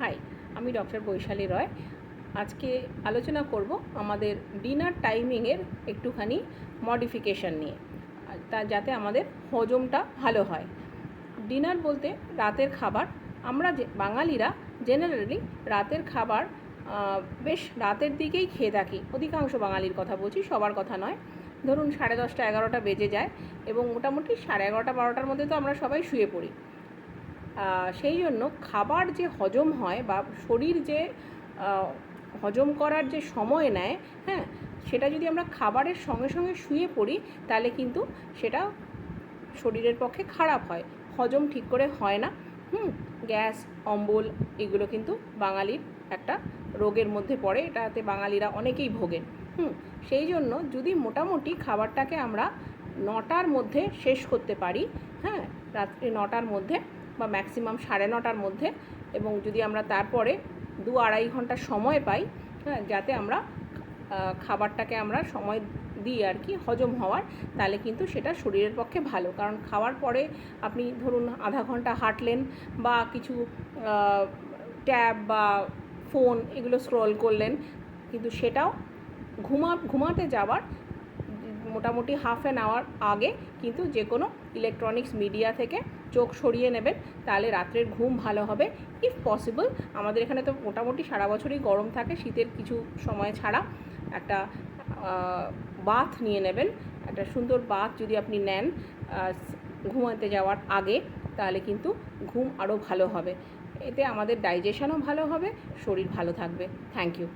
High, আমি doctor Vaishali রয়। আজকে আলোচনা করব আমাদের ডিনার টাইমিংয়ের একটুখানি মডিফিকেশান নিয়ে, তা যাতে আমাদের হজমটা ভালো হয়। ডিনার বলতে রাতের খাবার। আমরা যে বাঙালিরা জেনারেলি রাতের খাবার বেশ রাতের দিকেই খেয়ে থাকি। অধিকাংশ বাঙালির কথা বলছি, সবার কথা নয়। ধরুন 10:30 11টা বেজে যায় এবং মোটামুটি 11:30 12টার মধ্যে তো আমরা সবাই শুয়ে পড়ি। সেই জন্য খাবার যে হজম হয় বা শরীর যে হজম করার যে সময় নেয়, হ্যাঁ, সেটা যদি আমরা খাবারের সঙ্গে সঙ্গে শুয়ে পড়ি তাহলে কিন্তু সেটা শরীরের পক্ষে খারাপ হয়, হজম ঠিক করে হয় না। গ্যাস, অম্বল এগুলো কিন্তু বাঙালির একটা রোগের মধ্যে পড়ে, এটাতে বাঙালিরা অনেকেই ভোগেন। সেই জন্য যদি মোটামুটি খাবারটাকে আমরা 9টার মধ্যে শেষ করতে পারি, হ্যাঁ, রাত্রি 9টার মধ্যে বা ম্যাক্সিমাম 9:30টার মধ্যে, এবং যদি আমরা তারপরে 2-2.5 ঘন্টা সময় পাই, হ্যাঁ, যাতে আমরা খাবারটাকে আমরা সময় দিই আর কি হজম হওয়ার, তাহলে কিন্তু সেটা শরীরের পক্ষে ভালো। কারণ খাওয়ার পরে আপনি ধরুন আধা ঘন্টা হাঁটলেন বা কিছু ট্যাব বা ফোন এগুলো স্ক্রল করলেন, কিন্তু সেটাও ঘুমাতে যাওয়ার মোটামুটি হাফ অ্যান আওয়ার আগে কিন্তু যে কোনো ইলেকট্রনিক্স মিডিয়া থেকে চোখ সরিয়ে নেবেন, তাহলে রাত্রের ঘুম ভালো হবে। ইফ পসিবল, আমাদের এখানে তো মোটামুটি সারা বছরই গরম থাকে, শীতের কিছু সময় ছাড়া একটা বাথ নিয়ে নেবেন। একটা সুন্দর বাথ যদি আপনি নেন ঘুমাতে যাওয়ার আগে, তাহলে কিন্তু ঘুম আরও ভালো হবে। এতে আমাদের ডাইজেশনও ভালো হবে, শরীর ভালো থাকবে। Thank you.